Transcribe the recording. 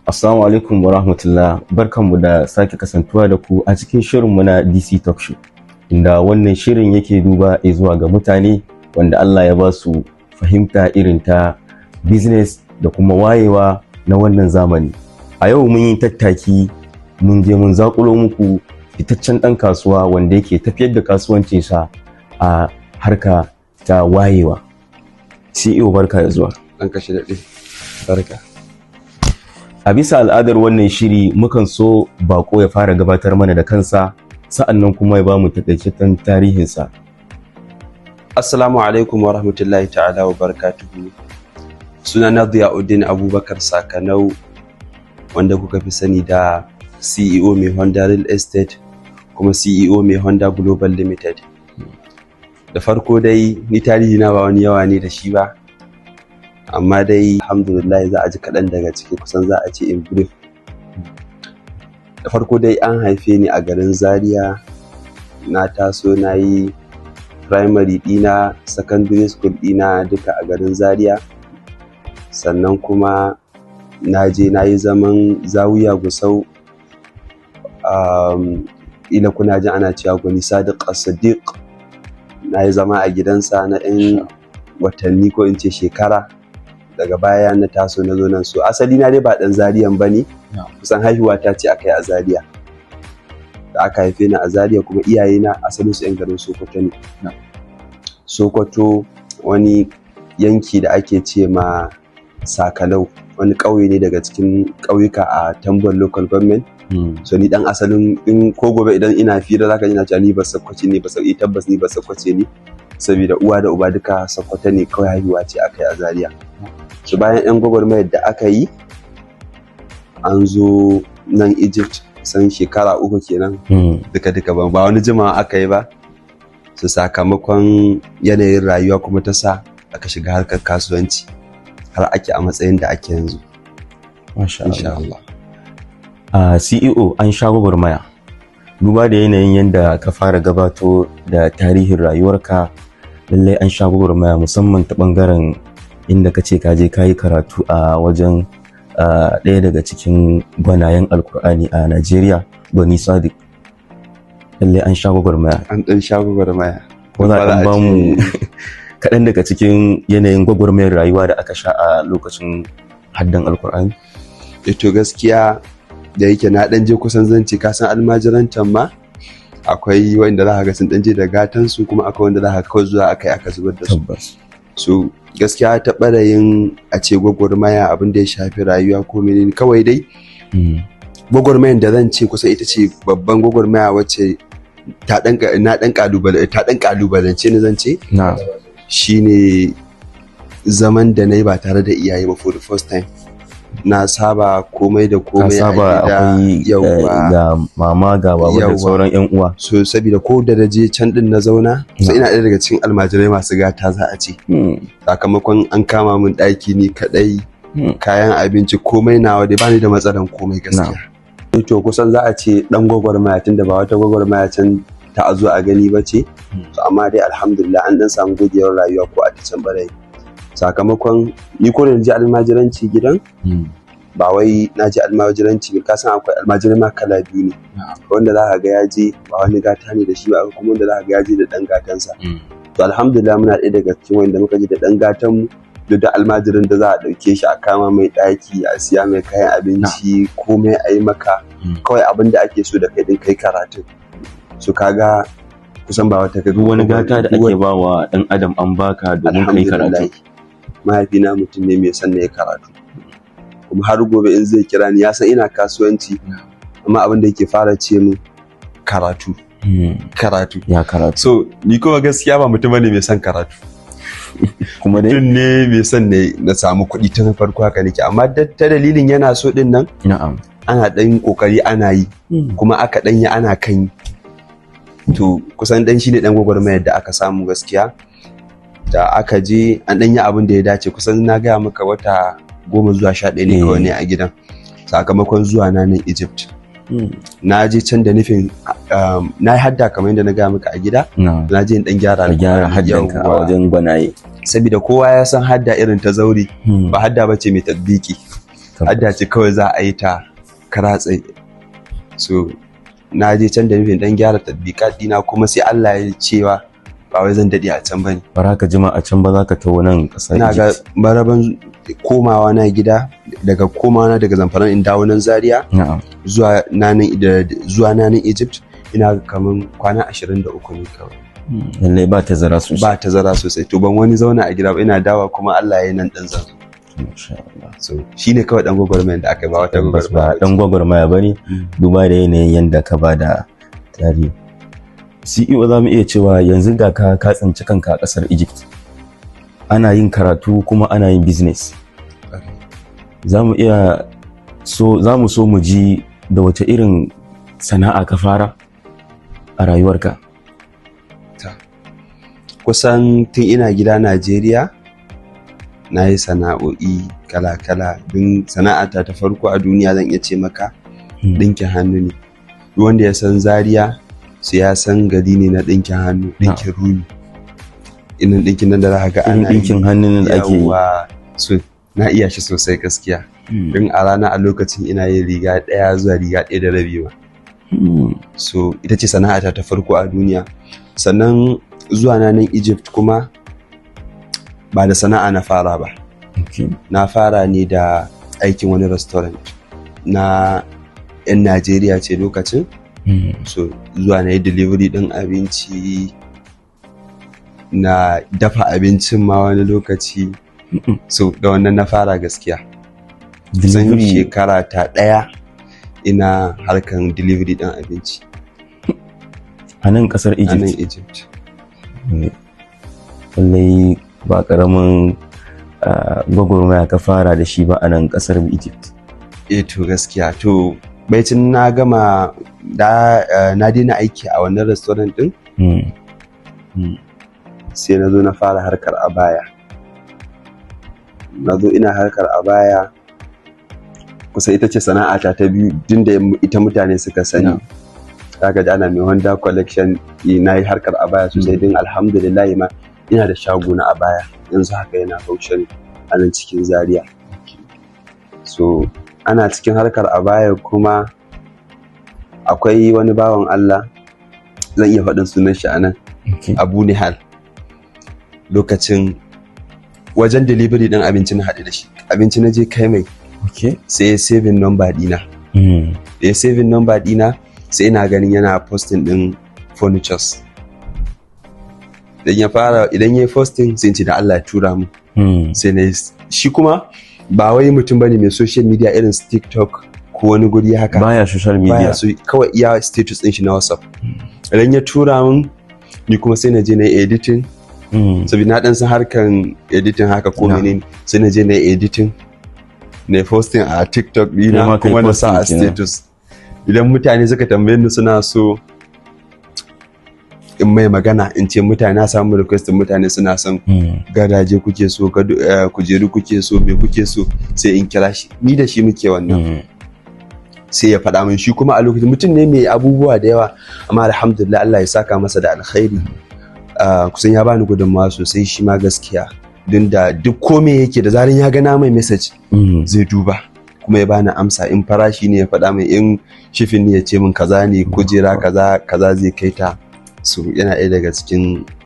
Assalamu alaikum wa rahmatullah, barkanmu da sake kasantuwa da ku a cikin shirinmu na DC Talk Show, inda wannan shirin yake duba zuwa ga mutane wanda Allah ya ba su fahimta irin ta business da kuma wayewa na wannan zamani. A yau mun yi tattaki mun je mun zakulo muku fitaccen ɗan kasuwa wanda yake tafiyar da kasuwancinsa a harka ta wayewa. CEO barka da zuwa. Ɗan kashe daɗe, barka. A bisa al'adar wannan shiri mukan so bako ya fara gabatar mana da kansa, sa'annan kuma ya bamu takaitaccen tarihinsa. Assalamu alaikum wa rahmatullahi ta'ala wa barakatuhu. Sunana Diyauddin Abubakar Sakanau, wanda kuka fi sani da CEO mai Honda Real Estate kuma CEO mai Honda Global Limited. Da farko dai ni tarihi na ba wani yawa ne da shi ba, amma dai alhamdulillah za a ji kaɗan daga ciki, kusan za a ce in brief. Da farko dai an haife ni a garin Zaria, na taso na yi primary ɗina, secondary school ɗina duka a garin Zaria, sannan kuma na je na yi zaman Zawiya Gusau, ila kuna jin ana cewa Gwani Sadiq As-Siddiq, na yi zama a gidansa na 'yan watanni ko in ce shekara. Daga baya na taso na zo nan, so asali na dai ba dan Zariyan bane, kusan haihuwa ta ce aka yi a Zaria, da aka haife ni a Zaria, kuma iyaye na asalin su 'yan garin Sokoto ne. Sokoto wani yanki da ake ce ma Sakalau, wani ƙauye ne daga cikin ƙauyuka a Tambon local government. So ni dan asalin, in ko gobe idan ina fira zaka ji na cewa ni ba Sokoto ne, tabbas ni ba Sokoto ne, saboda uwa da uba duka Sokoto ne, kawai haihuwa ce aka yi a Zaria. So bayan 'yan gwagwarmayar da aka yi, an zo nan Egypt kusan shekara 3 kenan, duka ba wani jimawa aka yi ba. So sakamakon yanayin rayuwa kuma ta sa aka shiga harkar kasuwanci har ake a matsayin da ake yanzu. Masha Allah. CEO, an sha gwagwarmaya. Duba da yanayin yadda ka fara gabato da tarihin rayuwarka, lallai an sha gwagwarmaya, musamman ta ɓangaren inda ka ce ka je ka yi karatu a wajen ɗaya daga cikin gwanayen Alkur'ani a Najeriya, Gwani Sadiq. Lallai an sha gwagwarmaya. An ɗan sha gwagwarmaya. Ko za a ba mu kaɗan daga cikin yanayin gwagwarmayar rayuwa da aka sha a lokacin haddan Alkur'ani? To gaskiya da yake na ɗan je kusan zance, ka san almajirantan ma akwai wanda za ka ga sun ɗan je da gatansu, kuma akwai wanda za ka kawai zuwa aka yi aka zubar da su. Tabbas. So gaskiya ta ɓarayin a ce gwagwarmaya abin da ya shafi rayuwa ko menene, kawai dai gwagwarmayan da zan ce kusa ita ce babban gwagwarmaya wacce ta ɗan ƙalubalance ni zan ce, shine zaman da na yi ba tare da iyaye ba for the first time. Na saba komai da komai a gida, ga mama ga baba da sauran 'yan uwa. So saboda ko da je can din na zauna, so ina ɗaya daga cikin almajirai masu gata za a ce. Sakamakon an kama min ɗaki ni kaɗai, kayan abinci komai nawa dai, bani da matsalan komai gaskiya. To kusan za a ce ɗan gwagwarmaya, tunda ba wata gwagwarmaya can ta a zo a gani ba ce, amma dai alhamdulillah an ɗan samu gogewar rayuwa ko a ta can ɓarayi. Sakamakon ni ko da je almajiranci gidan, ba wai na je almajiranci, ka san akwai almajirai ma kala biyu ne, wanda za ka ga ya je ba wani gata ne da shi ba, kuma wanda za ka ga ya je da ɗan gatansa. To alhamdulillah muna ɗaya daga cikin wanda muka je da ɗan gatan mu, duk da almajirin da za a ɗauke shi a kama mai ɗaki, a siya mai kayan abinci, komai a yi maka, kawai abin da ake so da kai din kai karatun. So kaga kusan ba wata duk wani gata da ake ba wa ɗan adam an baka domin kai karatu. Mahaifina mutum ne mai son na yi karatu, kuma har gobe in zai kira ni ya san ina kasuwanci, amma abin da yake fara ce min karatu. Ya karatu. So ni kuma gaskiya ba mutum ne mai son karatu. Kuma dai mutum ne mai son na samu kuɗi tun farko, haka nake, amma ta dalilin yana so din nan, ana ɗan ƙoƙari ana yi, kuma aka ɗan yi ana kan yi. To kusan ɗan shi ne ɗan gwagwarmayar da aka samu gaskiya. Da aka je an ɗan yi abin da ya dace, kusan na gaya maka wata 10 zuwa 11 ne kawai ne a gidan, sakamakon zuwa na nan Egypt. Na je can da nufin na yi hadda kamar yadda na gaya maka a gida, na je in ɗan gyara haddanka a wajen gwanaye. Saboda kowa ya san hadda irin ta zauri, ba hadda bace mai tatbiki. hadda ce kawai za a yi ta karatse. So na je can da nufin dan gyara tatbikat dina, kuma sai Allah ya cewa ba wai zan dade a can bane. Bara ka jima a can ba, za ka tawo nan kasar Egypt. Ina ga maraban komawa na gida, daga komawa na daga Zamfara in dawo nan Zaria zuwa nanin Egypt, ina kaman kwana 23 ne kawai. Lallai ba tazara sosai. Ba tazara sosai. To ban wani zauna a gida ba, ina dawa kuma Allah ya yi nan dan zan. So shine kawai dan gwagwarmaya da aka yi, ba wata gwagwarmaya. Ba dan gwagwarmaya bane, duba da yanayin yanda ka ba da tarihi. CEO, za mu iya cewa yanzu ga ka tsinci kanka a ƙasar Egypt, ana yin karatu kuma ana yin business. Za mu so mu ji da wace irin sana'a ka fara a rayuwarka. Kusan tun ina gida Najeriya na yi sana'o'i kala-kala. Don sana'ata ta farko a duniya zan iya ce maka ɗinkin hannu ne. Wanda ya san Zaria su ya san gari ne na ɗinkin hannu, ɗinkin rumi. Irin ɗinkin nan da za ka ga ana yi. Ɗinkin hannun da ake yi. So na iya shi sosai gaskiya. Don a rana a lokacin ina yin riga 1 zuwa riga 1.5 ma. So ita ce sana'ata ta farko a duniya. Sannan zuwa nan Egypt kuma ba da sana'a na fara ba. Na fara ne da aikin wani restaurant na 'yan Najeriya ce lokacin. So zuwa na yi delivery ɗin abinci, na dafa abincin ma wani lokaci. So da wannan na fara gaskiya. Zan yi shekara ta 1 ina harkan delivery ɗin abinci a nan ƙasar Egypt. A nan Egypt. Lallai ba ƙaramin gwagwarmaya ka fara da shi ba a nan ƙasar Egypt. To gaskiya, to baicin na gama na daina aiki a wannan restaurant din. Sai na zo na fara harkar abaya. Na zo ina harkar abaya, kusa ita ce sana'ata ta biyu, din da ita mutane suka sani. Zaka ji ana mai Honda collection, na yi harkar abaya sosai. Din alhamdulillah ma ina da shago na abaya yanzu haka yana Bauchi a nan cikin Zaria. So ana cikin harkar abaya kuma akwai wani bawan Allah, zan iya faɗin sunan shi a nan, Abu Nihal. Lokacin wajen delivery ɗin abinci na haɗu da shi, abinci na je kai mai, sai ya saving number ɗina. Da ya saving number ɗina, sai ina ganin yana posting ɗin furnitures. Idan ya yi posting sai ce da Allah ya tura mu. Sai na shi kuma ba wai mutum bane mai social media irin TikTok ko wani guri haka. Baya social media. Baya so, kawai iya status ɗin shi na WhatsApp. Idan ya tura min, ni kuma sai na je na yi editing. Saboda na ɗan san harkan editing haka ko menene, sai na je na yi editing, na yi posting a TikTok ɗina kuma na sa a status. Idan mutane suka tambaye ni suna so in mai magana, in ce mutane na samu request, mutane suna son gadaje kuke so, kujeru kuke so, me kuke so, sai in kira shi, ni da shi muke wannan. Sai ya faɗa min. Shi kuma a lokacin mutum ne mai abubuwa da yawa, amma alhamdulillah Allah ya saka masa da alkhairi. Kusan ya bani gudunmawa sosai shi ma gaskiya, don da duk kome yake da zarin ya gana mai message zai duba kuma ya bani amsa. In farashi ne ya faɗa mai, in shifin ne ya ce min kaza ne, kujera kaza zai kai ta. So yana ɗaya daga cikin